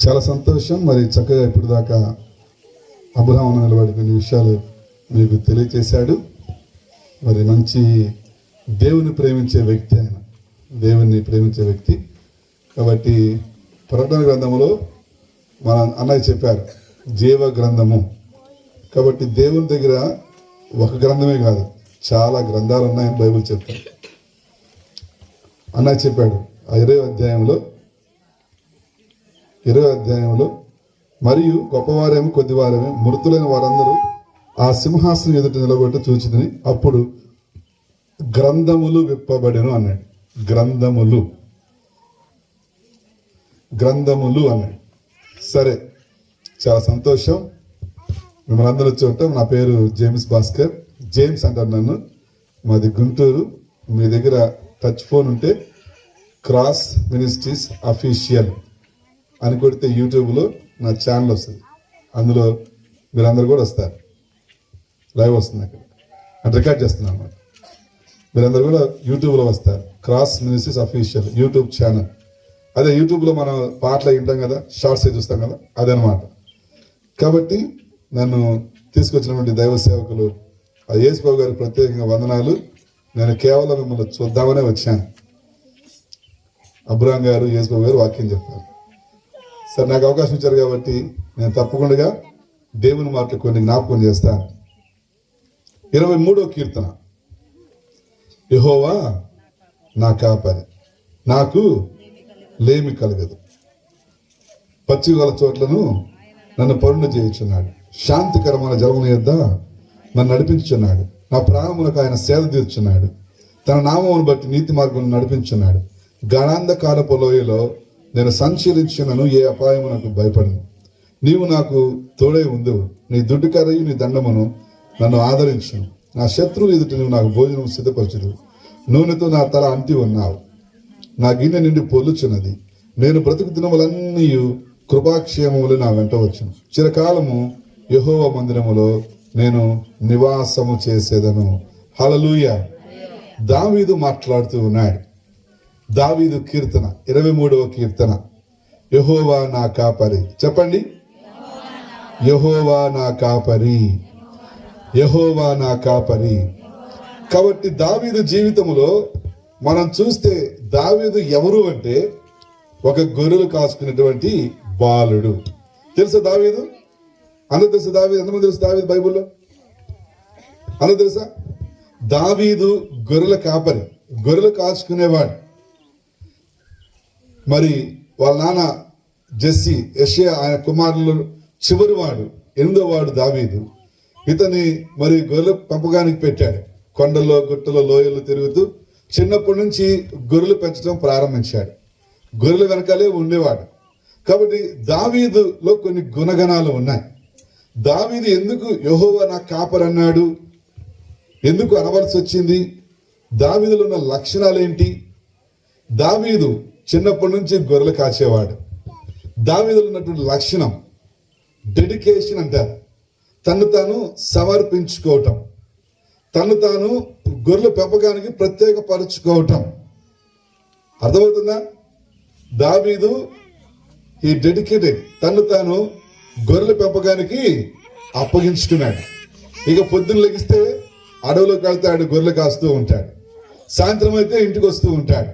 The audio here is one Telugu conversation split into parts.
చాలా సంతోషం. మరి చక్కగా ఇప్పుడు దాకా అబ్రహాము నిలబడి కొన్ని విషయాలు మీకు తెలియచేశాడు. మరి మంచి దేవుని ప్రేమించే వ్యక్తి ఆయన, దేవుని ప్రేమించే వ్యక్తి. కాబట్టి ప్రకటన గ్రంథంలో మన అన్నయ్య చెప్పారు జీవ గ్రంథము. కాబట్టి దేవుని దగ్గర ఒక గ్రంథమే కాదు, చాలా గ్రంథాలు ఉన్నాయని బైబిల్ చెప్తారు. అన్నయ్య చెప్పాడు ఆ 20వ అధ్యాయంలో మరియు గొప్పవారేమో కొద్దివారేమో మృతులైన వారందరూ ఆ సింహాసనం ఎదుట నిలబెట్టి చూచిదని అప్పుడు గ్రంథములు విప్పబడెను అన్నాడు. గ్రంథములు అన్నాడు. సరే, చాలా సంతోషం. మిమ్మల్ని అందరూ వచ్చి ఉంటాం. నా పేరు జేమ్స్ భాస్కర్, జేమ్స్ అంటారు నన్ను. మాది గుంటూరు. మీ దగ్గర టచ్ ఫోన్ ఉంటే క్రాస్ మినిస్ట్రీస్ అఫీషియల్ అని కొడితే యూట్యూబ్లో నా ఛానల్ వస్తుంది. అందులో మీరందరూ కూడా వస్తారు. లైవ్ వస్తుంది అక్కడ, అంటే రికార్డ్ చేస్తున్నాను అన్నమాట. మీరందరూ కూడా యూట్యూబ్లో వస్తారు. Cross ministries official YouTube channel. అదే యూట్యూబ్లో మనం పాటలు వింటాం కదా, షార్ట్స్ చూస్తాం కదా, అదనమాట. కాబట్టి నన్ను తీసుకొచ్చినటువంటి దైవ సేవకులు ఆ యేసుబాబు గారికి ప్రత్యేకంగా వందనాలు. నేను కేవలం మిమ్మల్ని చూద్దామనే వచ్చాను. అబ్రహాం గారు, యేసుబాబు గారు వాక్యం చెప్పారు. సరే, నాకు అవకాశం ఇచ్చారు కాబట్టి నేను తప్పకుండా దేవుని మాటలు కొన్ని జ్ఞాపకం చేస్తాను. 23వ కీర్తన. యెహోవా నా కాపరి, నాకు లేమి కలగదు. పచ్చిగల చోట్లను నన్ను పరుండ చేయుచున్నాడు. శాంతికరమైన జలముల యొద్ద నన్ను నడిపించుచున్నాడు. నా ప్రాణములకు ఆయన సేద తీర్చున్నాడు. తన నామమును బట్టి నీతి మార్గం నడిపించున్నాడు. గాఢాంధకారపు లోయలో నేను సంచరించినను ఏ అపాయమునకు భయపడను. నీవు నాకు తోడై ఉందువు. నీ దుడ్డుకరయు నీ దండమును నన్ను ఆదరించును. నా శత్రువు ఎదుట నువ్వు నాకు భోజనం సిద్ధపరచుదు. నూనెతో నా తల అంటి ఉన్నావు. నా గిన్నె నిండి పొల్లుచున్నది. నేను బ్రతుకు దినములన్నీ కృపాక్షేమములు నా వెంట వచ్చును. చిరకాలము యెహోవా మందిరములో నేను నివాసము చేసేదను. హల్లెలూయా. దావీదు మాట్లాడుతూ ఉన్నాడు. దావీదు కీర్తన 23వ కీర్తన. యెహోవా నా కాపరి. చెప్పండి, యెహోవా నా కాపరి, యెహోవా నా కాపరి. కాబట్టి దావీదు జీవితంలో మనం చూస్తే దావీదు ఎవరు అంటే ఒక గొర్రెలు కాసుకునేటువంటి బాలుడు. తెలుసా దావీదు? అందరూ తెలుసా దావీదు? ఎంతమంది తెలుసు దావీదు బైబుల్లో? అందరూ తెలుసా? దావీదు గొర్రెల కాపరి, గొర్రెలు కాచుకునేవాడు. మరి వాళ్ళ నాన్న జెస్సీ, యెషయా ఆయన కుమారులు చివరి వాడు, 8వ వాడు దావీదు. ఇతని మరి గొర్రెల పెంపకానికి పెట్టాడు. కొండల్లో, గుట్టలో, లోయల్లో తిరుగుతూ చిన్నప్పటి నుంచి గొర్రెలు పెంచడం ప్రారంభించాడు. గొర్రెల వెనకాలే ఉండేవాడు. కాబట్టి దావీదులో కొన్ని గుణగణాలు ఉన్నాయి. దావీదు ఎందుకు యెహోవా నా కాపరి అన్నాడు? ఎందుకు అనవలసి వచ్చింది? దావీదులో ఉన్న లక్షణాలు ఏంటి? దావీదు చిన్నప్పటి నుంచి గొర్రెలు కాచేవాడు. దావీదులో ఉన్నటువంటి లక్షణం డెడికేషన్ అంటారు. తను తాను సమర్పించుకోవటం, తను తాను గొర్రెల పెంపకానికి ప్రత్యేకపరుచుకోవటం. అర్థమవుతుందా? దావీదు ఈ డెడికేటెడ్, తను తాను గొర్రెల పెంపకానికి అప్పగించుకున్నాడు. ఇక పొద్దున్న లెగిస్తే అడవిలోకి వెళ్తాడు, గొర్రెలు కాస్తూ ఉంటాడు. సాయంత్రం అయితే ఇంటికి వస్తూ ఉంటాడు.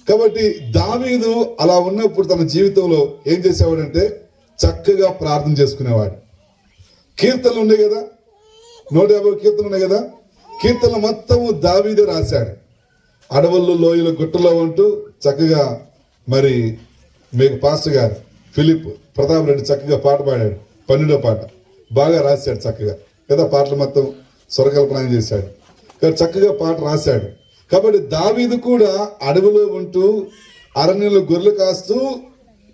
కాబట్టి దావీదు అలా ఉన్నప్పుడు తన జీవితంలో ఏం చేసేవాడంటే చక్కగా ప్రార్థన చేసుకునేవాడు. కీర్తనలు ఉన్నాయి కదా, 150 కీర్తనలు ఉన్నాయి కదా. కీర్తనలు మొత్తము దావీదే రాశాడు. అడవుల్లో, లోయలు, గుట్టలో ఉంటూ చక్కగా మరి మీకు పాస్టర్ గారు ఫిలిప్ ప్రతాప్ రెడ్డి చక్కగా పాట పాడాడు. 12వ పాట బాగా రాశాడు చక్కగా కదా. పాటలు మొత్తం స్వరకల్పన చేశాడు. చక్కగా పాట రాశాడు. కాబట్టి దావీదు కూడా అడవిలో ఉంటూ అరణ్యంలో గొర్రెలు కాస్తూ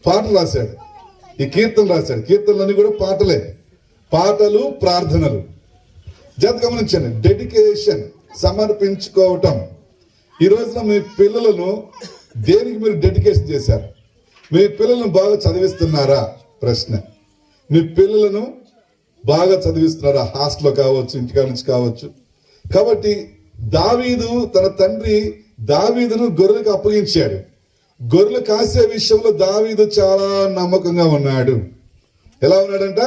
పాటలు రాశాడు. ఈ కీర్తనలు రాశాడు. కీర్తనలన్నీ కూడా పాటలే, పాటలు, ప్రార్థనలు. జాగ్రత్తగా గమనించండి. డెడికేషన్, సమర్పించుకోవటం. ఈ రోజున మీ పిల్లలను దేనికి మీరు డెడికేషన్ చేశారు? మీ పిల్లలను బాగా చదివిస్తున్నారా? ప్రశ్న. మీ పిల్లలను బాగా చదివిస్తున్నారా? హాస్టల్లో కావచ్చు, ఇంటికాడ నుంచి కావచ్చు. కాబట్టి దావీదు తన తండ్రి దావీదును గొర్రెలకు అప్పగించాడు. గొర్రెలు కాసే విషయంలో దావీదు చాలా నమ్మకంగా ఉన్నాడు. ఎలా ఉన్నాడంట?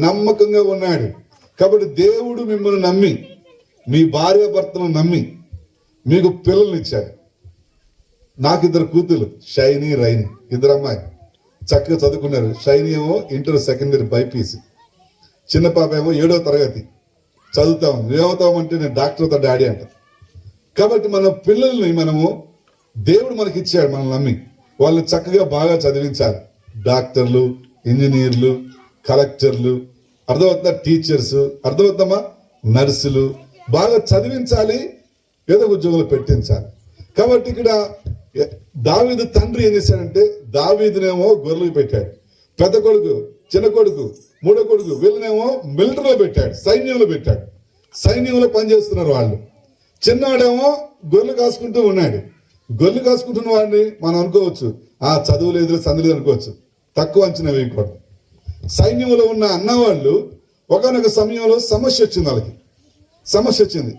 నమ్మకంగా ఉన్నాడు. కాబట్టి దేవుడు మిమ్మల్ని నమ్మి, మీ భార్య భర్తను నమ్మి మీకు పిల్లల్ని ఇచ్చాడు. నాకు 2 కూతురు, షైనీ, రైని, 2 అమ్మాయి చక్కగా చదువుకున్నారు. షైనీ ఏమో ఇంటర్ సెకండ్ ఇయర్ బైపీసీ, చిన్న పాప ఏమో 7వ తరగతి చదువుతా ఉంది. ఏమవుతామంటే నేను డాక్టర్ అవుతా డాడీ అంట. కాబట్టి మన పిల్లల్ని దేవుడు మనకి ఇచ్చాడు, మనం నమ్మి వాళ్ళని చక్కగా బాగా చదివించాలి. డాక్టర్లు, ఇంజనీర్లు, కలెక్టర్లు, అర్థమవుతుందా, టీచర్స్, అర్థమవుతామా, నర్సులు, బాగా చదివించాలి, ఏదో ఉద్యోగులు పెట్టించాలి. కాబట్టి ఇక్కడ దావీదు తండ్రి ఏం చేశాడంటే, దావీదునేమో గొర్రెలకు పెట్టాడు, పెద్ద కొడుకు, చిన్న కొడుకు, 3వ కొడుకు వీళ్ళనేమో మిలిటరీలో పెట్టాడు, సైన్యంలో పెట్టాడు. సైన్యంలో పనిచేస్తున్నారు వాళ్ళు. చిన్నవాడేమో గొర్రెలు కాసుకుంటూ ఉన్నాడు. గొర్రెలు కాసుకుంటున్న వాడిని మనం అనుకోవచ్చు, చదువు లేదు సందు లేదు అనుకోవచ్చు, తక్కువ అంచనా వేయకూడదు. సైన్యంలో ఉన్న అన్నవాళ్ళు ఒకనొక సమయంలో సమస్య వచ్చింది. వాళ్ళకి సమస్య వచ్చింది.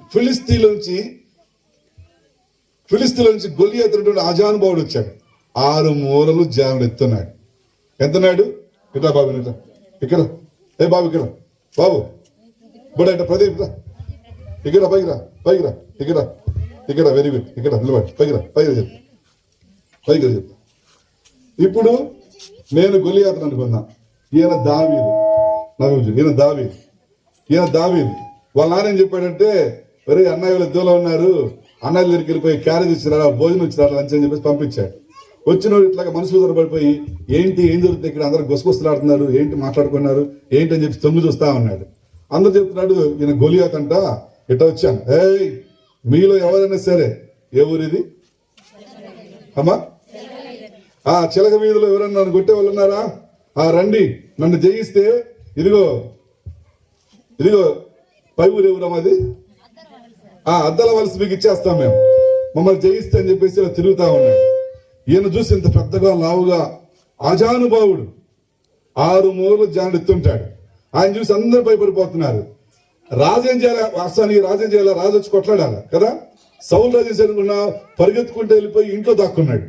ఫిలిస్తీన్ల నుంచి గొలియాతు ఆజానుభావుడు వచ్చాడు. 6 మూరలు జానుడు ఎత్తున్నాడు. ఎంతన్నాడు? ఇట్లా బాబు, ఇట్లా ఇక్కడ, ఏ బాబు ఇక్కడ, బాబు బుడ ప్రదీప్ ఇక్కడ, పైకిరా ఇక్కడ, వెరీ గుడ్, ఇక్కడ నిలబడి పైకిరా చెప్తా. ఇప్పుడు నేను గొలియాతను అనుకున్నా, ఈయన దావీదు. వాళ్ళ నాన్న ఏం చెప్పాడంటే, ఒరే అన్నయ్య వాళ్ళ ఇద్దరులో ఉన్నారు, అన్నయ్య దగ్గరికి వెళ్ళిపోయి క్యారేజ్ ఇచ్చినారా, భోజనం ఇచ్చినారా, లంచ్ అని చెప్పేసి పంపించాడు. వచ్చినోడు ఇట్లాగా మనుషులు దొరబడిపోయి ఏం జరుగుతుంది ఇక్కడ, అందరూ గుసగుసలాడుతున్నారు, ఏంటి మాట్లాడుకున్నారు, ఏంటి అని చెప్పి తొమ్మిది చూస్తా ఉన్నాడు. అందరు చెప్తున్నాడు, ఈయన గొలియాత్ అంట, ఇట్లా వచ్చాను. మీలో ఎవరైనా సరే, ఏ ఊరిది అమ్మా, చిలక వీధిలో ఎవరైనా నన్ను కొట్టే వాళ్ళు ఉన్నారా? రండి, నన్ను జయిస్తే ఇదిగో పై ఊరు ఎవరమ్మా, అది అద్దల వలస మీకు ఇచ్చేస్తాం మేము, మమ్మల్ని జయిస్తే అని చెప్పేసి ఇలా తిరుగుతా ఉన్నాడు. ఈయన చూసి ఇంత పెద్దగా లావుగా ఆజానుభావుడు 6 మూరలు జానుడు ఎత్తుంటాడు. ఆయన చూసి అందరూ భయపడిపోతున్నారు. రాజేం చేయాలి, వాస్తవానికి రాజేం చేయాలి, రాజు వచ్చి కొట్లాడాలి కదా. సౌలు రాజు చేయాలనుకున్నా పరిగెత్తుకుంటూ వెళ్ళిపోయి ఇంట్లో దాక్కున్నాడు.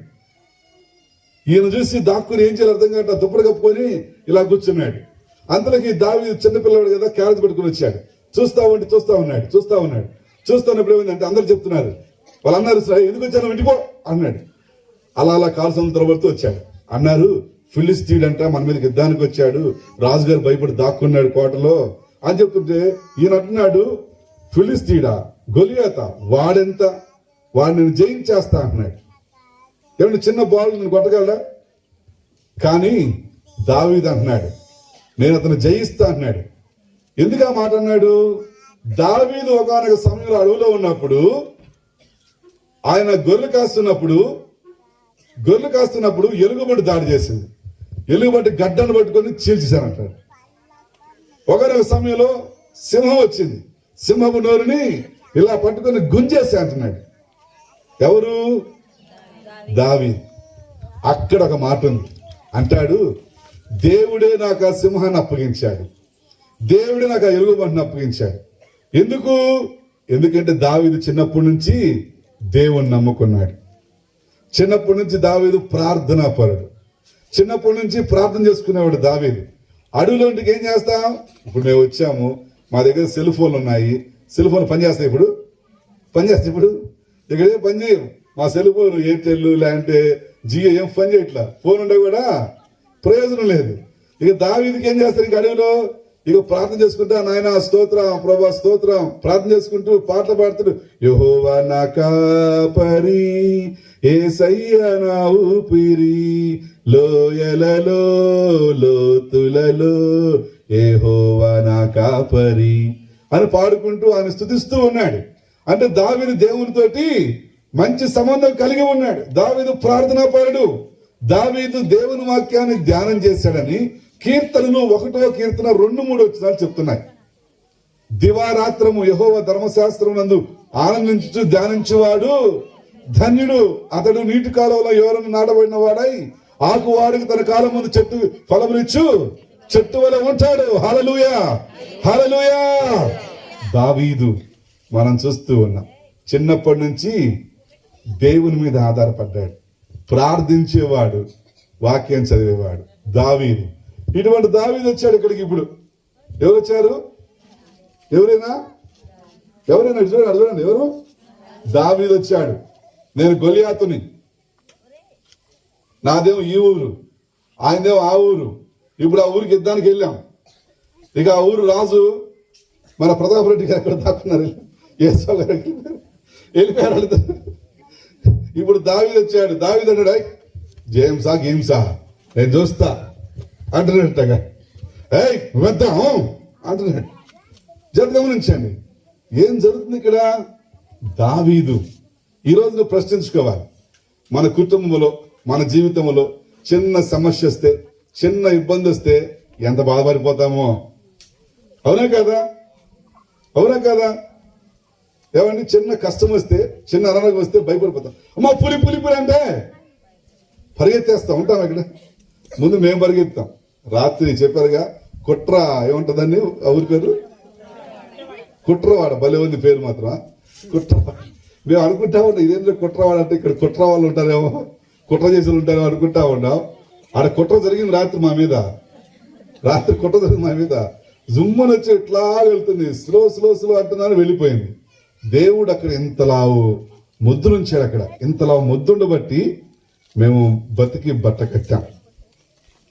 ఈయన చూసి దాక్కుని ఏం చేయాలి అర్థం కాక దుప్పటి కప్పుకొని ఇలా కూర్చున్నాడు. అంతలోకి దావీదు చిన్నపిల్లవాడు కదా, క్యారెట్ పెట్టుకుని వచ్చాడు. చూస్తా ఉన్నాడు. చూస్తున్నప్పుడు ఏమైందంటే అందరు చెప్తున్నారు, వాళ్ళు అన్నారు, ఎందుకు వచ్చాను ఇంటిపో అన్నాడు. అలా కాలు సముద్రం పడుతూ వచ్చాడు. అన్నారు, ఫిలిస్తీయుడు అంట మన మీదకి యుద్ధానికి వచ్చాడు, రాజుగారు భయపడి దాక్కున్నాడు కోటలో అని చెప్తుంటే ఈయన అంటున్నాడు, ఫిలిస్తీయుడా, గొలియాత, వాడెంత, వాడిని జయించేస్తా అంటున్నాడు. ఏమన్నా చిన్న బాల్ నేను కొట్టగలడా? కానీ దావీదు అంటున్నాడు, నేను అతను జయిస్తా అన్నాడు. ఎందుకు ఆ మాట అన్నాడు? దావీదు ఒకనొక సమయంలో అడవిలో ఉన్నప్పుడు, ఆయన గొర్రెలు కాస్తున్నప్పుడు ఎలుగుబంటి దాడి చేసింది. ఎలుగుబంటి గడ్డను పట్టుకొని చీల్చేశానంటాడు. ఒకనొక సమయంలో సింహం వచ్చింది, సింహపు నోరుని ఇలా పట్టుకొని గుంజేసి అంటున్నాడు. ఎవరు? దావీదు. అక్కడ ఒక మాట ఉంది. అంటాడు, దేవుడే నాకు ఆ సింహాన్ని అప్పగించాడు, దేవుడే నాకు ఆ ఎలుగుబంటిని అప్పగించాడు. ఎందుకంటే దావీదు చిన్నప్పటి నుంచి దేవుణ్ణి నమ్ముకున్నాడు. చిన్నప్పటి నుంచి దావీదు ప్రార్థనా పరుడు. చిన్నప్పటి నుంచి ప్రార్థన చేసుకునేవాడు దావీదు. అడవిలోంటికి ఏం చేస్తాం? ఇప్పుడు మేము వచ్చాము, మా దగ్గర సెల్ ఫోన్లు ఉన్నాయి. సెల్ ఫోన్ పనిచేస్తాయి ఇప్పుడు ఇక్కడ ఏం పని చేయవు. మా సెల్ ఫోన్ ఎయిర్టెల్ లేదంటే జియో ఏం పని చేయట్లా. ఫోన్ ఉండే కూడా ప్రయోజనం లేదు. ఇక దావీదుకి ఏం చేస్తారు? ఇక అడవిలో ప్రార్థన చేసుకుంటా, నాయన స్తోత్రం, ప్రభా స్తోత్రం, ప్రార్థన చేసుకుంటూ పాటలు పాడుతాడు. యెహోవా నా కాపరి, యేసయ్య నా ఊపిరి, లోయలలో లోతులలో యెహోవా నా కాపరి అని పాడుకుంటూ ఆయన స్తుతిస్తూ ఉన్నాడు. అంటే దావీదు దేవునితోటి మంచి సంబంధం కలిగి ఉన్నాడు. దావీదు ప్రార్థనా పరుడు. దావీదు దేవుని వాక్యాన్ని ధ్యానం చేశాడని కీర్తనలు 1వ కీర్తన 2-3 వచనాలు చెప్తున్నాయి. దివారాత్రము యెహోవా ధర్మశాస్త్రం నందు ఆనందించు ధ్యానించువాడు ధన్యుడు. అతడు నీటి కాలంలో ఎవరನ್ನು నాటబడిన వాడై ఆకు వాడికి తన కాలం ముందు చెట్టు ఫలములిచ్చు చెట్టు వలె ఉంటాడు. హల్లెలూయా, హల్లెలూయా. దావీదు మనం చూస్తూ ఉన్నాం, చిన్నప్పటి నుంచి దేవుని మీద ఆధారపడ్డాడు, ప్రార్థించేవాడు, వాక్యం చదివేవాడు దావీదు. ఇటువంటి దావీదు వచ్చాడు ఇక్కడికి. ఇప్పుడు ఎవరు వచ్చారు? ఎవరైనా చూడండి, ఎవరు? దావీదు వచ్చాడు. నేను గొలియాతుని, నాదేమో ఈ ఊరు, ఆయనదేమో ఆ ఊరు. ఇప్పుడు ఆ ఊరికి యుద్ధానికి వెళ్ళాం. ఇక ఆ ఊరు రాజు మన ప్రతాప్ రెడ్డి గారు ఎక్కడ దాక్కున్నారు, ఏసో గారికి వెళ్ళిపోయారు. ఇప్పుడు దావీదు వచ్చాడు. దావీదు అన్నాడు, జేమ్సా గేమ్సా నేను చూస్తా అంటున్నట్టుగా, వెళ్తాం అంటున్నాడు. గమనించండి ఏం జరుగుతుంది ఇక్కడ. దావీదు ఈరోజు నువ్వు ప్రశ్నించుకోవాలి. మన కుటుంబంలో, మన జీవితంలో చిన్న సమస్య వస్తే, చిన్న ఇబ్బంది వస్తే ఎంత బాధపడిపోతామో. అవునా కదా? అవునా కదా? ఏమండి, చిన్న కష్టం వస్తే, చిన్న అనారోగ్యం వస్తే భయపడిపోతాం. అమ్మా పులి పులి పులి అంటే పరిగెత్తేస్తాం. ఉంటాం ఇక్కడ. ముందు మేము పరిగెత్తాం. రాత్రి చెప్పారుగా కుట్ర, ఏముంటదండి ఆ ఊరి పేరు? కుట్రవాడ. భలే ఉంది పేరు మాత్రం, కుట్రవాడ. మేము అనుకుంటా ఉంటాం ఇదేంటో కుట్రవాడ అంటే ఇక్కడ కుట్ర వాళ్ళు ఉంటారేమో, కుట్ర చేసి ఉంటారేమో అనుకుంటా ఉన్నాం. ఆడ కుట్ర జరిగింది రాత్రి మా మీద. రాత్రి కుట్ర జరిగింది మా మీద. జుమ్మని వచ్చి ఇట్లా వెళ్తుంది, స్లో స్లో స్లో అంటున్నాను, వెళ్ళిపోయింది. దేవుడు అక్కడ ఇంతలావు ముద్దు నుంచాడు. అక్కడ ఇంతలావు ముద్దుండ బట్టి మేము బతికి బట్ట కట్టాం.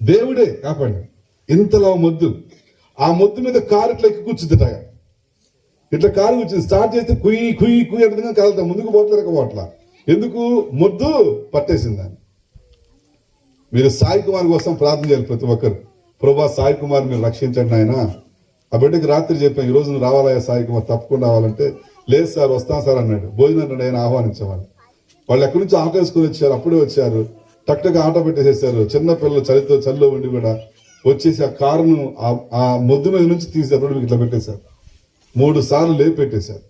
దేవుడే కాపాడి. ఇంతలావు ముద్దు. ఆ ముద్దు మీద కారు ఇట్లా ఎక్కి కూర్చుందిట. ఇట్లా కారు కూర్చుంది. స్టార్ట్ చేస్తే కుయ్యి కుయ్యి కుయ్యి అంటే కలుగుతాం. ముందుకు పోట్లేకపోవట్లా. ఎందుకు? ముద్దు పట్టేసిందని. మీరు సాయి కుమార్ కోసం ప్రార్థన చేయాలి ప్రతి ఒక్కరు. ప్రభా సాయి కుమార్ మీరు రక్షించండి ఆయన. ఆ బిడ్డకి రాత్రి చెప్పాను, ఈ రోజు నువ్వు రావాలయ్యా సాయి కుమార్, తప్పకుండా రావాలంటే లేదు సార్ వస్తాను సార్ అన్నాడు. భోజనం ఆయన ఆహ్వానించేవాళ్ళు. వాళ్ళు ఎక్కడి నుంచి ఆటో వేసుకుని వచ్చారు. అప్పుడే వచ్చారు. టక్టగా ఆటో పెట్టేసేసారు. చిన్న పిల్లలు చలిలో ఉండి కూడా వచ్చేసి ఆ కారును ఆ మొద్దు మీద నుంచి తీసారు. రోడ్డు ఇట్లా పెట్టేశారు. 3 సార్లు లేపి పెట్టేశారు.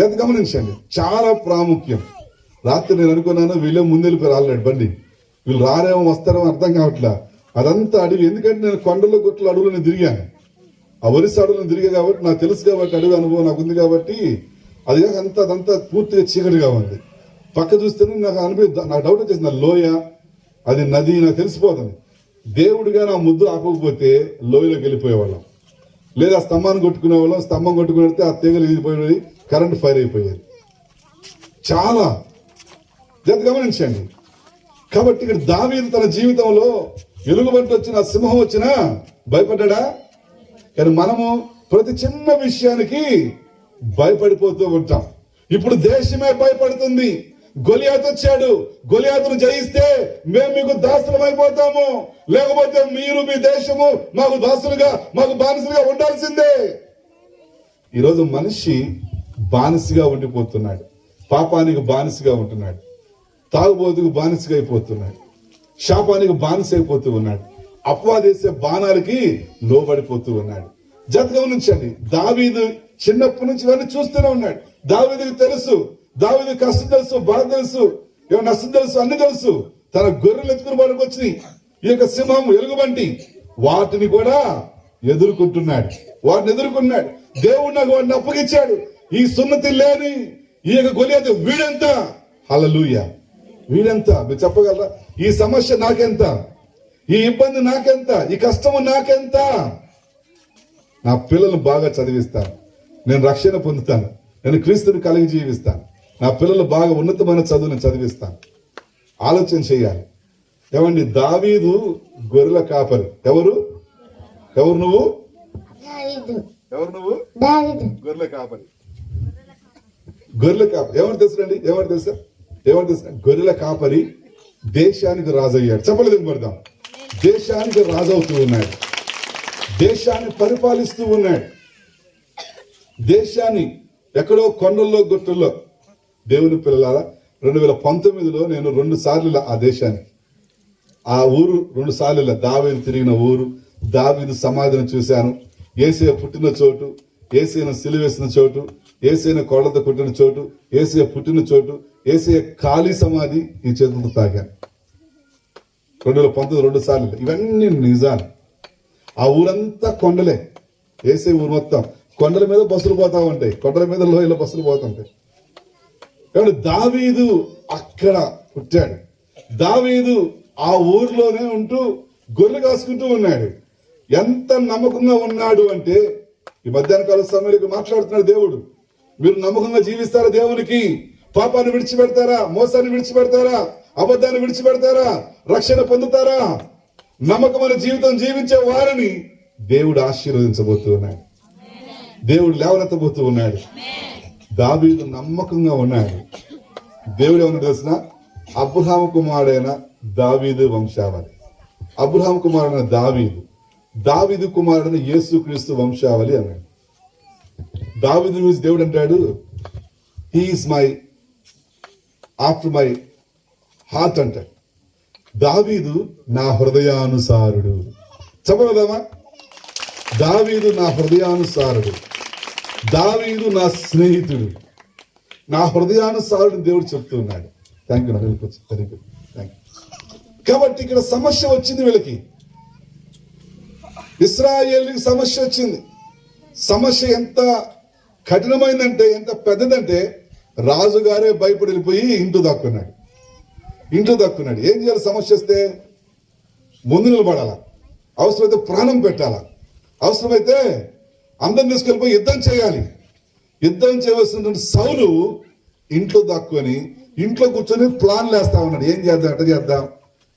ఎంత గమనించండి, చాలా ప్రాముఖ్యం. రాత్రి నేను అనుకున్నాను వీళ్ళే ముందెళ్ళిపోయి రాలేడు బండి, వీళ్ళు రారేమో వస్తారేమో అర్థం కావట్లా. అదంతా అడవి. ఎందుకంటే నేను కొండల గుట్టల అడవులు నేను తిరిగాను. ఆ ఒరిస్స అడవులను తిరిగా కాబట్టి నాకు తెలుసు కాబట్టి, అడవి అనుభవం నాకు ఉంది కాబట్టి. అది అదంతా పూర్తిగా చీకటిగా ఉంది. పక్క చూస్తేనే నాకు నాకు డౌట్ వచ్చేసింది. లోయ, అది నది నాకు తెలిసిపోతుంది. దేవుడిగా నా ముద్దు ఆపకపోతే లోయలోకి వెళ్ళిపోయేవాళ్ళం, లేదా స్తంభాన్ని కొట్టుకునే వాళ్ళం. స్తంభం కొట్టుకుని ఆ తీగలు ఎగిరిపోయేది, కరెంట్ ఫైర్ అయిపోయేది. చాలా గమనించండి. కాబట్టి ఇక్కడ దావీదు తన జీవితంలో ఎలుగుబంటి వచ్చిన, సింహం వచ్చినా భయపడ్డా. కానీ మనము ప్రతి చిన్న విషయానికి భయపడిపోతూ ఉంటాం. ఇప్పుడు దేశమే భయపడుతుంది. గొలియాతు వచ్చాడు. గొలియాతును జయిస్తే మేము మీకు దాసులం అయిపోతాము, లేకపోతే మీరు మీ దేశము మాకు దాసులుగా, మాకు బానిసలుగా ఉండాల్సిందే. ఈరోజు మనిషి బానిసగా ఉండిపోతున్నాడు. పాపానికి బానిసగా ఉంటున్నాడు. తాగుబోతుకు బానిసగా అయిపోతున్నాడు. శాపానికి బానిస అయిపోతూ ఉన్నాడు. అపవాదేసే బాణాలకి లోబడిపోతూ ఉన్నాడు. గమనించండి, దావీదు చిన్నప్పటి నుంచి ఇవన్నీ చూస్తూనే ఉన్నాడు. దావీదుకి తెలుసు, దావీదు కష్టం తెలుసు, బాధ తెలుసు, ఏమో నష్టం తెలుసు, అన్ని తెలుసు. తన గొర్రెలు ఎత్తుకుని వాళ్ళకి వచ్చినాయి. ఈ యొక్క సింహం, ఎలుగుబంటి, వాటిని కూడా ఎదుర్కొంటున్నాడు. వాటిని ఎదుర్కొన్నాడు. దేవుడు నాకు వాటిని అప్పగించాడు. ఈ సున్నతి లేని ఈ యొక్క గొలియాతు వీడెంత, హల్లెలూయా, వీడెంత. మీరు చెప్పగలరా? ఈ సమస్య నాకెంత, ఈ ఇబ్బంది నాకెంత, ఈ కష్టము నాకెంత. నా పిల్లలను బాగా చదివిస్తాను, నేను రక్షణ పొందుతాను, నేను క్రీస్తుని కలిగి జీవిస్తాను, నా పిల్లలు బాగా ఉన్నతమైన చదువుని చదివిస్తాను. ఆలోచన చేయాలి. ఏమండి, దావీదు గొర్రెల కాపరి. ఎవరు నువ్వు? గొర్రెల కాపరి. గొర్రెల కాపరి ఎవరు తెలుసండి? ఎవరు తెలుసా? గొర్రెల కాపరి దేశానికి రాజయ్యాడు. చెప్పలేదు పడదాం. దేశానికి రాజవుతూ ఉన్నాడు. దేశాన్ని పరిపాలిస్తూ ఉన్నాడు. దేశాన్ని ఎక్కడో కొండల్లో గుట్టల్లో. దేవుని పిల్లలారా, 2019లో నేను 2 సార్లు ఆ దేశానికి, ఆ ఊరు 2 సార్లు దావీదు తిరిగిన ఊరు, దావీదు సమాధిని చూశాను. యేసయ్య పుట్టిన చోటు, యేసయ్యను సిలువేసిన చోటు, యేసయ్యను కోళ్లతో కొట్టిన చోటు, యేసయ్య పుట్టిన చోటు, యేసయ్య ఖాళీ సమాధి ఈ చేతులతో తాకాను. 2019 2 సార్లు. ఇవన్నీ నిజాలు. ఆ ఊరంతా కొండలే. యేసయ్య ఊరు మొత్తం కొండల మీద బస్సులు పోతా ఉంటాయి, కొండల మీద లోయల బస్సులు పోతుంటాయి. కాబట్టి దావీదు అక్కడ పుట్టాడు. దావీదు ఆ ఊర్లోనే ఉంటూ గొర్రెలు కాసుకుంటూ ఉన్నాడు. ఎంత నమ్మకంగా ఉన్నాడు అంటే, ఈ మధ్యాహ్న కాల సమయంలో మాట్లాడుతున్నాడు దేవుడు. మీరు నమ్మకంగా జీవిస్తారా దేవునికి? పాపాన్ని విడిచిపెడతారా? మోసాన్ని విడిచిపెడతారా? అబద్ధాన్ని విడిచిపెడతారా? రక్షణ పొందుతారా? నమ్మకమైన జీవితం జీవించే వారిని దేవుడు ఆశీర్వదించబోతూ ఉన్నాడు. దేవుడు లేవనెత్తబోతూ ఉన్నాడు. దావీదు నమ్మకంగా ఉన్నాడు. దేవుడు ఏమన్నా తెలిసిన? అబ్రహాము కుమారుడైన దావీదు వంశావళి. అబ్రహాము కుమారుడైన దావీదు, దావీదు కుమారుడైన యేసుక్రీస్తు వంశావళి అన్నాడు. దావీదు గురించి దేవుడు అంటాడు, he is my after my heart అంటాడు. దావీదు నా హృదయానుసారుడు. చెప్పగలదామా? దావీదు నా హృదయానుసారుడు, దావీదు నా స్నేహితుడు, నా హృదయానుసారుడు దేవుడు చెప్తూ ఉన్నాడు. Thank you. Thank you. కాబట్టి ఇక్కడ సమస్య వచ్చింది వీళ్ళకి. ఇశ్రాయేలుకి సమస్య వచ్చింది. సమస్య ఎంత కఠినమైందంటే, ఎంత పెద్దదంటే, రాజుగారే భయపడి వెళ్ళిపోయి ఇంట్లో దాక్కున్నాడు. ఏం చేయాలి? సమస్య వస్తే ముందు నిలబడాలా, అవసరమైతే ప్రాణం పెట్టాలా, అవసరమైతే అందరిని తీసుకెళ్ళిపోయి యుద్ధం చేయాలి. యుద్ధం చేయవలసినటువంటి సౌలు ఇంట్లో దాక్కుని ఇంట్లో కూర్చొని ప్లాన్లు వేస్తా ఉన్నాడు. ఏం చేద్దాం, ఎట్ట చేద్దాం,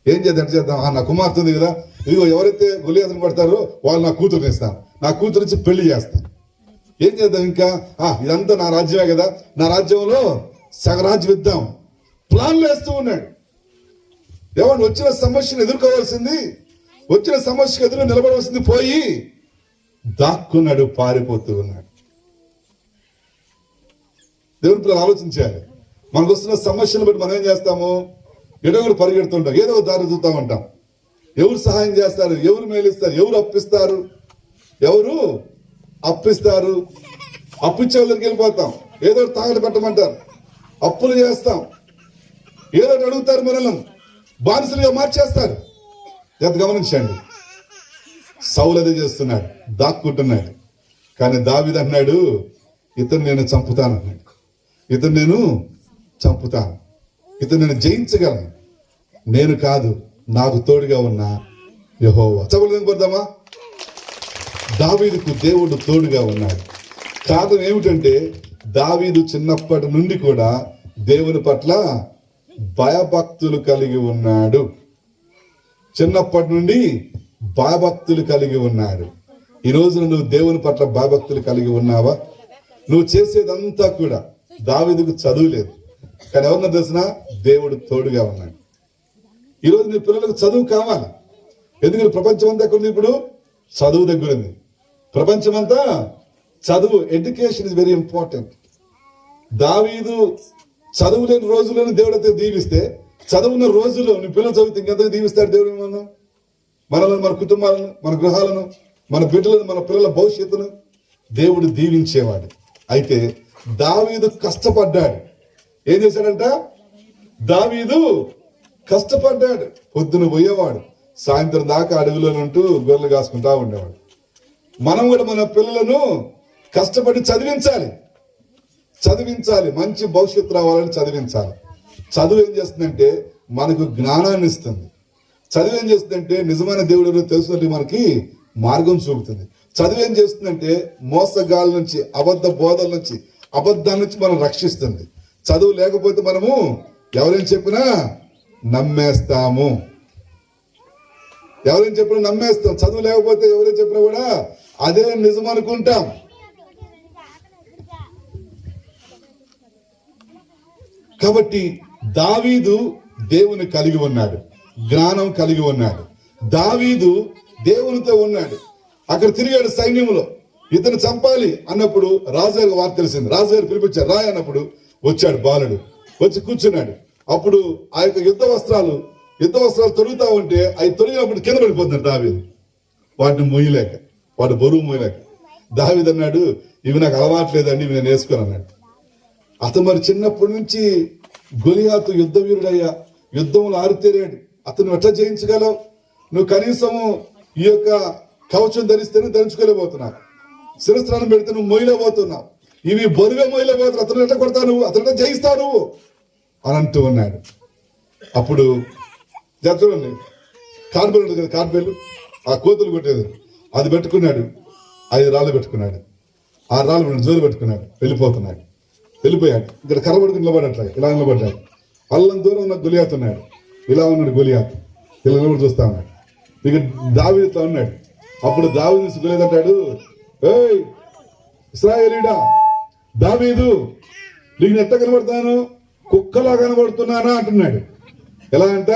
ఏం చేద్దాం, ఎట్ట చేద్దాం. నా కుమార్తె ఉంది కదా, ఇదిగో ఎవరైతే గొలియాతను పడతారో వాళ్ళు నా కూతురుని ఇస్తాను, నా కూతురు ఇచ్చి పెళ్లి చేస్తాను. ఏం చేద్దాం ఇంకా, ఇదంతా నా రాజ్యమే కదా, నా రాజ్యంలో సగరాజ్యం ఇద్దాం. ప్లాన్లు వేస్తూ ఉన్నాడు. ఎవరు వచ్చిన సమస్యను ఎదుర్కోవాల్సింది, వచ్చిన సమస్యకు ఎదురు నిలబడవలసింది పోయి దాక్కున్నాడు, పారిపోతూ ఉన్నాడు. దేవుని పిల్లలు ఆలోచించాలి. మనకు వస్తున్న సమస్యను బట్టి మనం ఏం చేస్తాము? ఎడో కూడా పరిగెడుతుంటాం, ఏదో ఒక దారి చూద్దాం అంటాం. ఎవరు సహాయం చేస్తారు? ఎవరు మేలిస్తారు? ఎవరు అప్పిస్తారు? అప్పిచ్చే వాళ్ళకి వెళ్ళిపోతాం. ఏదో తాగట పెట్టమంటారు, అప్పులు చేస్తాం, ఏదో అడుగుతారు, మనల్ని బానిసలుగా మార్చేస్తారు. ఎంత గమనించండి. సౌలు అదే చేస్తున్నాడు, దాక్కుంటున్నాడు. కానీ దావీదు అన్నాడు, ఇతను నేను చంపుతాను అన్నాడు. ఇతను నేను చంపుతాను, ఇతను నేను జయించగలను. నేను కాదు, నాకు తోడుగా ఉన్న యెహోవా. చెప్పలేం కొద్దామా? దావీదుకు దేవుడు తోడుగా ఉన్నాడు. కారణం ఏమిటంటే, దావీదు చిన్నప్పటి నుండి కూడా దేవుని పట్ల భయభక్తులు కలిగి ఉన్నాడు. చిన్నప్పటి నుండి భయభక్తులు కలిగి ఉన్నాడు. ఈ రోజు నువ్వు దేవుని పట్ల భయభక్తులు కలిగి ఉన్నావా? నువ్వు చేసేదంతా కూడా, దావీదుకు చదువు లేదు, కానీ ఎవరన్నా తెలిసిన దేవుడు తోడుగా ఉన్నాడు. ఈరోజు నీ పిల్లలకు చదువు కావాలి. ఎందుకంటే ప్రపంచం అంతా ఎక్కడుంది? ఇప్పుడు చదువు దగ్గర ఉంది. ప్రపంచం అంతా చదువు, ఎడ్యుకేషన్ ఇస్ వెరీ ఇంపార్టెంట్. దావీదు చదువు లేని రోజుల్లోనే దేవుడు అయితే దీవిస్తే, చదువున్న రోజుల్లో నీ పిల్లలు చదివితే ఇంకెంతగా దీవిస్తాడు దేవుడు. మనల్ని, మన కుటుంబాలను, మన గృహాలను, మన బిడ్డలను, మన పిల్లల భవిష్యత్తును దేవుడు దీవించేవాడు. అయితే దావీదు కష్టపడ్డాడు. ఏం చేశాడంట? దావీదు కష్టపడ్డాడు. పొద్దున పోయేవాడు, సాయంత్రం దాకా అడవిలో ఉంటూ గొర్రెలు కాసుకుంటా ఉండేవాడు. మనం కూడా మన పిల్లలను కష్టపడి చదివించాలి, మంచి భవిష్యత్తు రావాలని చదివించాలి. చదువు ఏం చేస్తుందంటే మనకు జ్ఞానాన్ని ఇస్తుంది. చదువు ఏం చేస్తుందంటే నిజమైన దేవుడు తెలుసుకుంటే మనకి మార్గం చూపుతుంది. చదువు ఏం చేస్తుందంటే మోసగాళ్ళ నుంచి, అబద్ధ బోధల నుంచి, అబద్ధాల నుంచి మనం రక్షిస్తుంది. చదువు లేకపోతే మనము ఎవరేం చెప్పినా నమ్మేస్తాము. చదువు లేకపోతే ఎవరేం చెప్పినా కూడా అదే నిజం అనుకుంటాం. కాబట్టి దావీదు దేవుని కలిగి ఉన్నాడు, జ్ఞానం కలిగి ఉన్నాడు. దావీదు దేవునితో ఉన్నాడు. అక్కడ తిరిగాడు సైన్యంలో. ఇతను చంపాలి అన్నప్పుడు రాజుగారికి వార్త తెలిసింది. రాజుగారు పిలిపించారు, రాయి అన్నప్పుడు వచ్చాడు బాలుడు, వచ్చి కూర్చున్నాడు. అప్పుడు ఆ యొక్క యుద్ధ వస్త్రాలు తొలుగుతా ఉంటే అవి తొలిగినప్పుడు కింద పడిపోతున్నాడు దావీదు. వాటిని మోయలేక, వాటి బరువు మోయలేక. దావీదు అన్నాడు, ఇవి నాకు అలవాట్లేదండి, ఇవి నేను వేసుకొని అన్నాడు. అతను మరి చిన్నప్పటి నుంచి గొలియాతు యుద్ధ వీరుడయ్యా, యుద్ధంలో ఆరితేరాడు. అతను ఎట్లా జయించగలవు? నువ్వు కనీసము ఈ యొక్క కవచం ధరిస్తేనే ధరించుకోలేకపోతున్నావు, శిరస్త్రానం పెడితే నువ్వు మొయ్యలేకపోతున్నావు, ఇవి బరువే మొయ్యలేకపోతున్నావు. అతను ఎట్లా కొడతావు నువ్వు? అతను ఎట్లా జయిస్తావు నువ్వు అని అంటూ ఉన్నాడు. అప్పుడు చూడండి, కార్బేలు ఉంటుంది కదా, కార్బేలు ఆ కోతులు కొట్టేది, అది పెట్టుకున్నాడు. 5 రాళ్ళు పెట్టుకున్నాడు, 6 రాళ్ళు జోలు పెట్టుకున్నాడు, వెళ్ళిపోయాడు. ఇక్కడ కర్ర పడుకుని నిలబడట్లే, ఇలా నిలబడ్డాడు. అల్లం దూరం ఉన్న గొలియాత్ ఉన్నాడు, ఇలా ఉన్నాడు గొలియాత్, ఇలా నిలబడి చూస్తా ఉన్నాడు. ఇక దావీదు ఇట్లా ఉన్నాడు. అప్పుడు దావీదు చూసి గొలియాత్ అంటాడు, ఏయ్ ఇశ్రాయేలీయుడా దావీదు, నీకు ఎట్లా కనబడతాను? కుక్కలా కనబడుతున్నానా అంటున్నాడు. ఎలా అంట?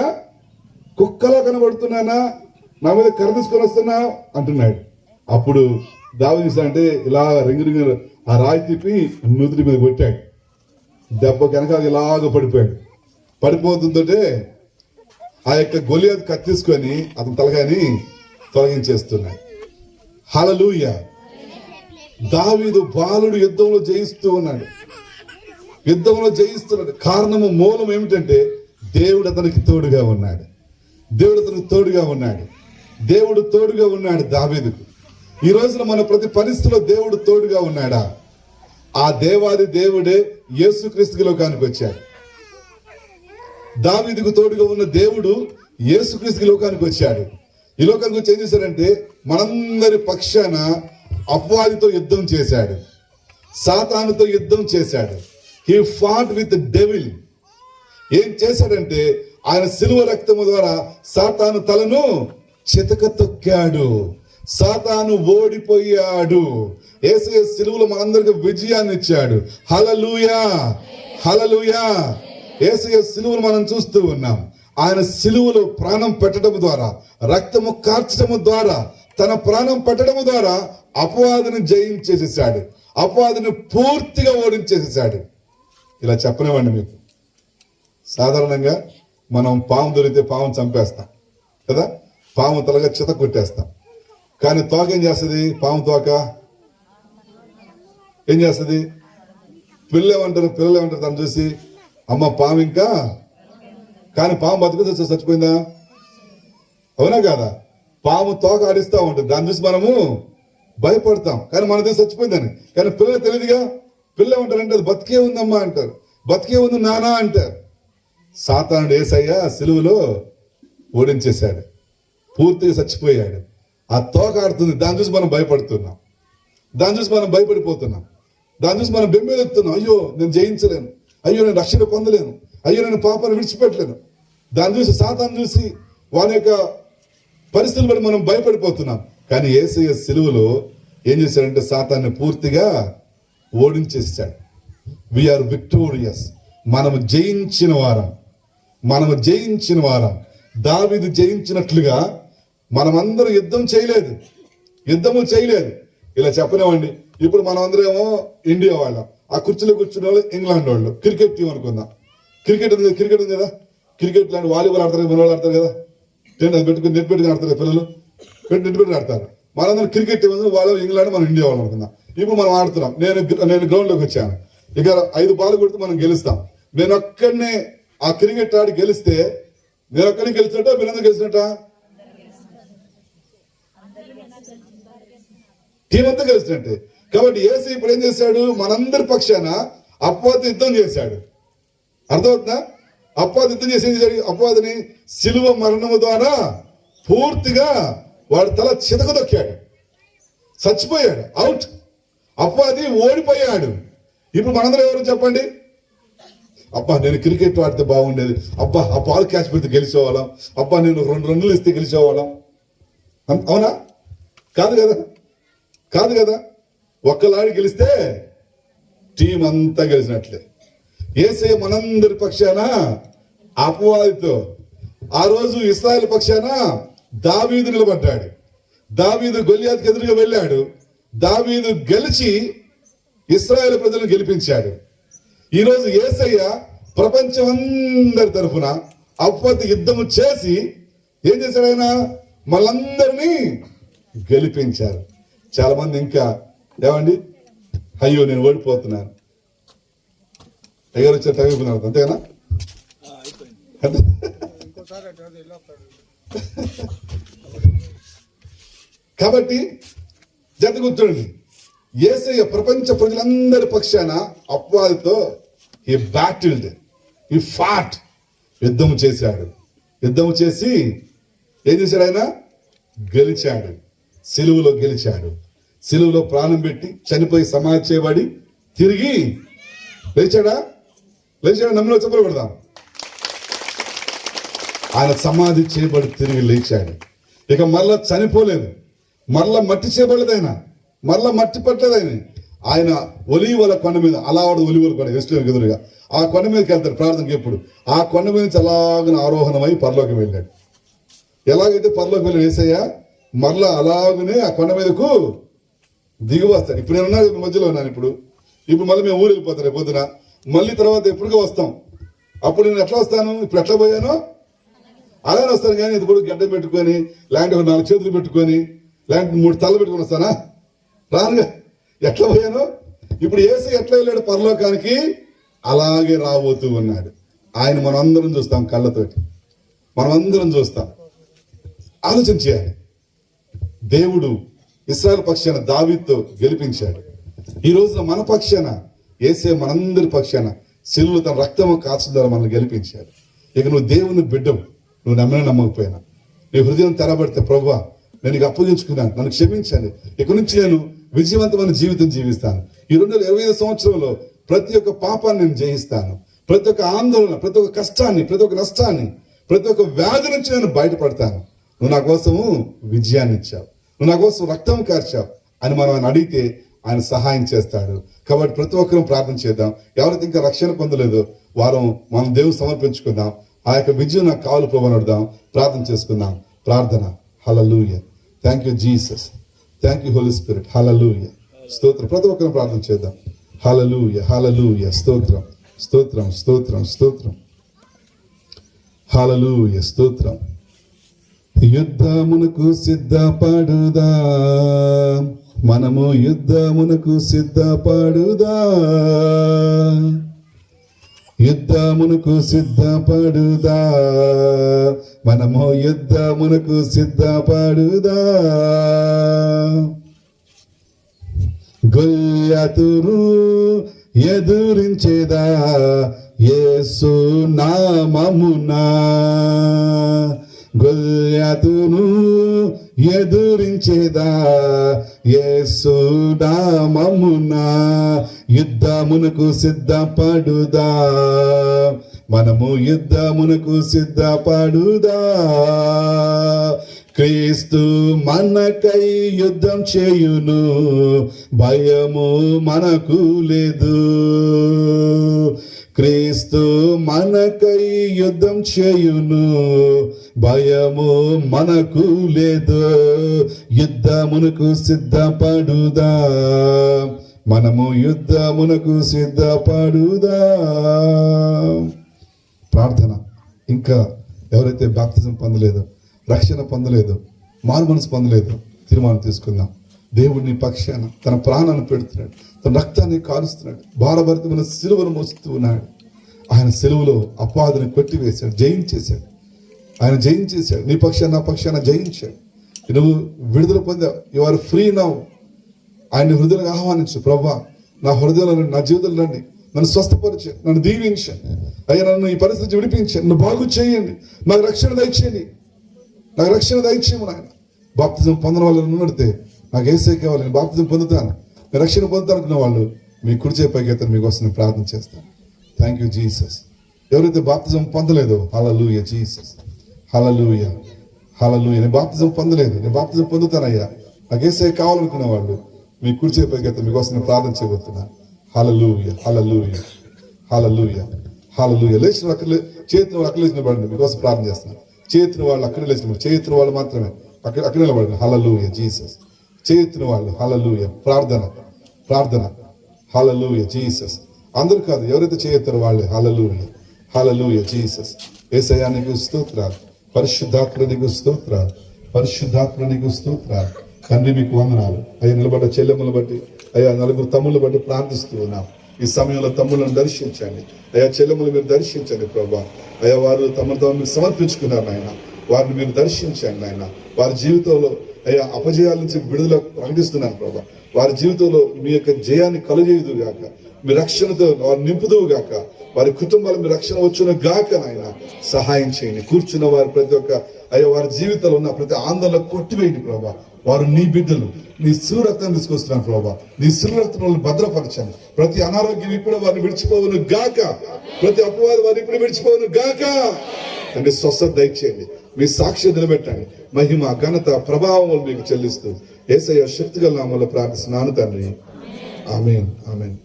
కుక్కలా కనబడుతున్నానా, నా మీద కర్ర తీసుకొని వస్తున్నా అంటున్నాడు. అప్పుడు దావీదు అంటే ఇలా రింగు ఆ రాయి తిప్పి నుదుటి మీద కొట్టాడు. దెబ్బ కనుక ఇలాగ పడిపోతుంటే ఆ యొక్క గొలియాతు కత్తిసుకొని అతని తలకాయని తొలగించేస్తున్నాడు. హల్లెలూయా. దావీదు బాలుడు యుద్ధంలో జయిస్తున్నాడు. కారణము మూలం ఏమిటంటే దేవుడు అతనికి తోడుగా ఉన్నాడు. దేవుడు తోడుగా ఉన్నాడు దావీదుకు. ఈ రోజున మన ప్రతి పరిస్థితిలో దేవుడు తోడుగా ఉన్నాడా? ఆ దేవాది దేవుడే యేసుక్రీస్తు లోకానికి వచ్చాడు. దావీదుకు తోడుగా ఉన్న దేవుడు యేసుక్రీస్తు లోకానికి వచ్చాడు. ఈ లోకానికి వచ్చి ఏం చేశాడంటే మనందరి పక్షాన అపవాదితో యుద్ధం చేశాడు, సాతానుతో యుద్ధం చేశాడు. He fought with devil. ఏం చేశాడంటే ఆయన సిలువ రక్తము ద్వారా సాతాను తలను చితక తొక్కాడు. సాతాను ఓడిపోయాడు. యేసయ్య సిలువలో మనందరికి విజయాన్ని ఇచ్చాడు. హల్లెలూయా, హల్లెలూయా. యేసయ్య సిలువను మనం చూస్తూ ఉన్నాం. ఆయన సిలువలో ప్రాణం పెట్టడం ద్వారా, రక్తము కార్చడము ద్వారా, తన ప్రాణం పెట్టడం ద్వారా అపవాదిని జయించేసేసాడు. అపవాదిని పూర్తిగా ఓడించేసేసాడు. ఇలా చెప్పనివ్వండి మీకు, సాధారణంగా మనం పాము దొరికితే పాము చంపేస్తాం కదా, పాము తలగా చిత కొట్టేస్తాం. కానీ తోక ఏం చేస్తుంది? పాము తోక ఏం చేస్తుంది? పిల్లలు ఏమంటారు తను చూసి, అమ్మ పాము ఇంకా. కానీ పాము బతుకుతే చచ్చిపోయిందా? అవునా కాదా? పాము తోక ఆడిస్తూ ఉంటుంది, దాన్ని చూసి మనము భయపడతాం, కానీ మన దగ్గర చచ్చిపోయిందని. కానీ పిల్లలు తెలియదుగా. పిల్లలు ఏమంటారంటే అది బతికే ఉందమ్మా అంటారు, బతికే ఉంది నానా అంటారు. సాతానుడు యేసయ్య సిలువలో ఓడించేశాడు, పూర్తిగా చచ్చిపోయాడు. ఆ తోక ఆడుతుంది, దాన్ని చూసి మనం భయపడుతున్నాం, దాన్ని చూసి మనం భయపడిపోతున్నాం, దాన్ని చూసి మనం బెంబేలెత్తున్నాం. అయ్యో నేను జయించలేను, అయ్యో నేను రక్షణ పొందలేను, అయ్యో నేను పాపాన్ని విడిచిపెట్టలేను. దాన్ని చూసి సాతాను చూసి వాని యొక్క పరిస్థితులు బట్టి మనం భయపడిపోతున్నాం. కానీ యేసయ్య సిలువలో ఏం చేశాడంటే సాతాన్ని పూర్తిగా ఓడించేసాడు. We are victorious. మనము జయించిన వారం. దావీదు జయించినట్లుగా మనమందరం యుద్ధము చేయలేదు. ఇలా చెప్పనివ్వండి. ఇప్పుడు మనం అందరేమో ఇండియా వాళ్ళం, ఆ కుర్చీలో కూర్చునే వాళ్ళు ఇంగ్లాండ్ వాళ్ళు. క్రికెట్ టీం అనుకుందాం. క్రికెట్ ఉంది కదా, క్రికెట్ లాంటి వాలీబాల్ ఆడతారు, మన వాళ్ళు ఆడతారు కదా, నెట్ పెట్టుకుని ఆడతారు పిల్లలు, నెట్ పెట్టుకుని ఆడతారు. మనందరం క్రికెట్ టీం ఉంది, వాళ్ళు ఇంగ్లాండ్, మనం ఇండియా వాళ్ళు అనుకుందాం. ఇప్పుడు మనం ఆడుతున్నాం. నేను గ్రౌండ్ లోకి వచ్చాను. ఇక 5 బాల్ కొడితే మనం గెలుస్తాం. నేను ఒక్కడినే ఆ క్రికెట్ ఆడి గెలిస్తే నేను ఒక్కడిని గెలిచినట్ట, మీరందరూ గెలిచినట్ట? టీం అంతా గెలిచినట్టే. కాబట్టి యేసు ఇప్పుడు ఏం చేశాడు? మనందరి పక్షాన అపవాది యుద్ధం చేశాడు. అర్థమవుతుందా? అపవాది యుద్ధం చేసి ఏం చేశాడు? అపవాదిని సిలువ మరణము ద్వారా పూర్తిగా వాడు తల చితక దొక్కాడు, చచ్చిపోయాడు, అవుట్. అపవాది ఓడిపోయాడు. ఇప్పుడు మనందరం ఎవరు చెప్పండి? అబ్బా నేను క్రికెట్ ఆడితే బాగుండేది, అబ్బా ఆ బాల్ క్యాచ్ పెడితే గెలిచేవాళ్ళం, అబ్బా నేను 2 రన్నులు ఇస్తే గెలిచేవాళ్ళం. అవునా? కాదు కదా. ఒక్కలాడి గెలిస్తే టీం అంతా గెలిచినట్లే. యేసయ్య మనందరి పక్షాన అపవాదితో, ఆ రోజు ఇశ్రాయేలు పక్షాన దావీదు నిలబడ్డాడు. దావీదు గొలియాతుకు ఎదురుగా వెళ్ళాడు. దావీదు గెలిచి ఇశ్రాయేలు ప్రజలను గెలిపించాడు. ఈ రోజు యేసయ్య ప్రపంచమందరి తరఫున అపవాది యుద్ధము చేసి ఏం చేశాడు? ఆయన మనందరినీ గెలిపించారు. చాలా మంది ఇంకా ఏమండి, అయ్యో నేను ఓడిపోతున్నాను, ఎవరు వచ్చారు తగ్గిపోతున్నారు, అంతేనా? కాబట్టి జత కూర్చోండి. యేసయ్య ప్రపంచ ప్రజలందరి పక్షాన అపవాదితో ఈ బ్యాటిల్డ్, ఈ ఫాట్ యుద్ధం చేశాడు. యుద్ధం చేసి ఏం చేశాడు ఆయన? గెలిచాడు. సిలువలో గెలిచాడు. సిలువలో ప్రాణం పెట్టి చనిపోయి సమాధి చేయబడి తిరిగి లేచాడా? నమ్మిలో చెప్పలు పెడదాం. ఆయన సమాధి చేయబడి తిరిగి లేచాడు. ఇక మరలా చనిపోలేదు, మరలా మట్టి చేయబడలేదు ఆయన, మరలా మట్టి పట్టలేదు ఆయన ఒలీవల కొండ మీద, అలావాడు ఒలీవల కొండ వెస్ట్లకి ఎదురుగా ఆ కొండ మీదకి వెళ్తాడు ప్రార్థనకి. ఎప్పుడు ఆ కొండ మీద నుంచి అలాగనే ఆరోహణమై పరలోకి వెళ్ళాడు. ఎలాగైతే పరలోకి వెళ్ళి యేసయ్య మరలా అలాగనే ఆ కొండ మీదకు దిగి వస్తాడు. ఇప్పుడు నేను ఉన్నాను, మధ్యలో ఉన్నాను. ఇప్పుడు మళ్ళీ మేము ఊరు వెళ్ళిపోతాను పొద్దున, మళ్ళీ తర్వాత ఎప్పుడుగా వస్తాం. అప్పుడు నేను ఎట్లా వస్తాను? ఇప్పుడు ఎట్లా పోయానో అలానే వస్తాను. కానీ ఇది కూడా గడ్డ పెట్టుకొని, లేదంటే 4 చేతులు పెట్టుకొని, లేదంటే 3 తలలు పెట్టుకొని వస్తానా? రానుగా. ఎట్లా పోయాను? ఇప్పుడు యేసు ఎట్లా వెళ్ళాడు పరలోకానికి, అలాగే రాబోతూ ఉన్నాడు. ఆయన మనం అందరం చూస్తాం, కళ్ళతోటి మనం అందరం చూస్తాం. ఆలోచన చేయాలి. దేవుడు ఇశ్రాయేలు పక్షాన దావీదుతో గెలిపించాడు. ఈ రోజున మన పక్షాన యేసే మనందరి పక్షాన సిలువలో తన రక్తము కాచడం ద్వారా మనల్ని గెలిపించాడు. ఇక నువ్వు దేవుని బిడ్డవు, నువ్వు నమ్మినా నమ్మకపోయినా, నీ హృదయం తెరబడితే ప్రభువా నేను నీకు అప్పగించుకున్నాను, నన్ను క్షమించండి, ఇక నుంచి నేను విజయవంతమైన జీవితం జీవిస్తాను. ఈ 2025 సంవత్సరంలో ప్రతి ఒక్క పాపాన్ని నేను జయిస్తాను, ప్రతి ఒక్క ఆందోళన, ప్రతి ఒక్క కష్టాన్ని, ప్రతి ఒక్క నష్టాన్ని, ప్రతి ఒక్క వ్యాధి నుంచి నేను బయటపడతాను. నువ్వు నా కోసము విజయాన్ని ఇచ్చావు, నువ్వు నా కోసం రక్తం కార్చావు అని మనం ఆయన అడిగితే ఆయన సహాయం చేస్తాడు. కాబట్టి ప్రతి ఒక్కరూ ప్రార్థన చేద్దాం. ఎవరైతే ఇంకా రక్షణ పొందలేదో వారు మనం దేవుడు సమర్పించుకుందాం. ఆ యొక్క విజయం నాకు కావాలి ప్రభు అని అడుగుదాం, ప్రార్థన చేసుకుందాం. ప్రార్థన. హల్లెలూయా. Thank you Jesus, thank you Holy Spirit. హల్లెలూయా. స్తోత్రం. ప్రతి ఒక్కరూ ప్రార్థన చేద్దాం. హల్లెలూయా, హల్లెలూయా. స్తోత్రం, స్తోత్రం, స్తోత్రం, స్తోత్రం. హల్లెలూయా, స్తోత్రం. యుద్ధమునకు సిద్ధపడుదా, మనము యుద్ధమునకు సిద్ధపడుదా, యుద్ధమునకు సిద్ధపడుదా, మనము యుద్ధమునకు సిద్ధపడుదా. గొల్యాతును ఎదురించేదా యేసు నామమునా, గొల్యాతును ఎదురించేదా యేసు నామమునా. యుద్ధమునకు సిద్ధపడుదా, మనము యుద్ధమునకు సిద్ధపడుదా. క్రీస్తు మనకై యుద్ధం చేయును, భయము మనకు లేదు. క్రీస్తు మనకై యుద్ధం చేయును, భయము మనకు లేదు. యుద్ధమునకు సిద్ధపడుదా, మనము యుద్ధమునకు సిద్ధపడుదా. ప్రార్థన. ఇంకా ఎవరైతే బాప్తిజం పొందలేదో, రక్షణ పొందలేదు, మారు మనసు పొందలేదు, తీర్మానం తీసుకుందాం. దేవుడిని పక్షాన తన ప్రాణాన్ని పెడుతున్నాడు, తన రక్తాన్ని కాలుస్తున్నాడు, భారభరితమైన సిలువను మోస్తూ ఉన్నాడు. ఆయన సిలువలో అపవాదిని కొట్టివేశాడు, జయించేశాడు. ఆయన జయించేశాడు. నీ పక్షాన నా పక్షాన జయించాడు. నువ్వు విడుదల పొందావు. You are free now. ఆయన హృదయంగా ఆహ్వానించు. ప్రభా నా హృదయంలో, నా జీవితంలో రండి, నన్ను స్వస్థపరిచండి, నన్ను దీవించండి అయ్యా, నన్ను ఈ పరిస్థితి విడిపించండి, నన్ను బాగు చేయండి, నాకు రక్షణ దయచేయండి, నాకు రక్షణ దయచేయము నాయన. బాప్తిజం పొందిన వాళ్ళు ఉన్నడితే నాకు యేసే కావాలి, నేను బాప్తిజం పొందుతాను, నేను రక్షణ పొందుతాను అనుకున్న వాళ్ళు మీ కుడిచే పైకి మీకోసం నేను ప్రార్థన చేస్తాను. Thank you Jesus. ఎవరైతే బాప్తిజం పొందలేదో హల్లెలూయా జీసస్, హల్లెలూయా, హల్లెలూయా. నేను బాప్తిజం పొందలేదు, నేను బాప్తిజం పొందుతానయ్యా, నాకు యేసే కావాలనుకున్న వాళ్ళు మీ కుడిచే పైకి మీకోసం నేను ప్రార్థన చేయబోతున్నాను. హల్లెలూయా, హల్లెలూయా, హల్లెలూయా, హల్లెలూయా. లేచిన అక్కడ చేతిని అక్కడ లేచిన పడండి, మీకోసం ప్రార్థన చేస్తున్నాను. చేతిని వాళ్ళు అక్కడ లేచిన, చేతిని వాళ్ళు మాత్రమే అక్కడ నిలబడండి. హల్లెలూయా జీసస్. చేతిని వాళ్ళు. హల్లెలూయా. ప్రార్థన, ప్రార్థన. హల్లెలూయా జీసస్. అందరూ కాదు, ఎవరైతే చేయొత్తారో వాళ్ళే. హల్లెలూయా, హల్లెలూయా జీసస్. యేసయ్యా నీకు స్తోత్రాలు, పరిశుద్ధాత్మ నీకు స్తోత్రాలు, పరిశుద్ధాత్మ నీకు స్తోత్రాలు. తండ్రి మీకు వందనాలు అయ్యా. నిలబడ్డ చెల్లెమ్మలు బట్టి అయ్యా, 4 తమ్ముళ్ళు బట్టి ప్రార్థిస్తూ ఉన్నాం. ఈ సమయంలో తమ్ముళ్ళను దర్శించండి అయ్యా, చెల్లెమ్మలు మీరు దర్శించండి ప్రభా. అయ్యా వారు తమతో మీరు సమర్పించుకున్నారు ఆయన, వారిని మీరు దర్శించండి ఆయన. వారి జీవితంలో అయ్యా అపజయాల నుంచి విడుదల ప్రకటిస్తున్నాను ప్రభా. వారి జీవితంలో మీ యొక్క జయాన్ని కలుగేదు గాక, మీ రక్షణతో వారు నింపుదువు గాక, వారి కుటుంబాలు మీ రక్షణ వచ్చును గాక. నాయన సహాయం చేయండి. కూర్చున్న వారు ప్రతి ఒక్క అయ్యో వారి జీవితంలో ఉన్న ప్రతి ఆందోళన కొట్టివేయండి ప్రభా. వారు నీ బిడ్డలు, నీ సురక్తం తీసుకొస్తున్నాను ప్రభా. నీ సురక్తంలో భద్రపరచండి. ప్రతి అనారోగ్యం ఇప్పుడు వారిని విడిచిపోవును గాక, ప్రతి అపవాదం వారిని ఇప్పుడు విడిచిపోవును గాక. అంటే స్వస్థత దయచేయండి. మీ సాక్షి నిలబెట్టండి. మహిమ ఘనత ప్రభావం మీకు చెల్లిస్తూ యేసయ్య శక్తిగల నామములో ప్రార్థిస్తున్నాను తండ్రి. ఆమేన్ ఆమేన్.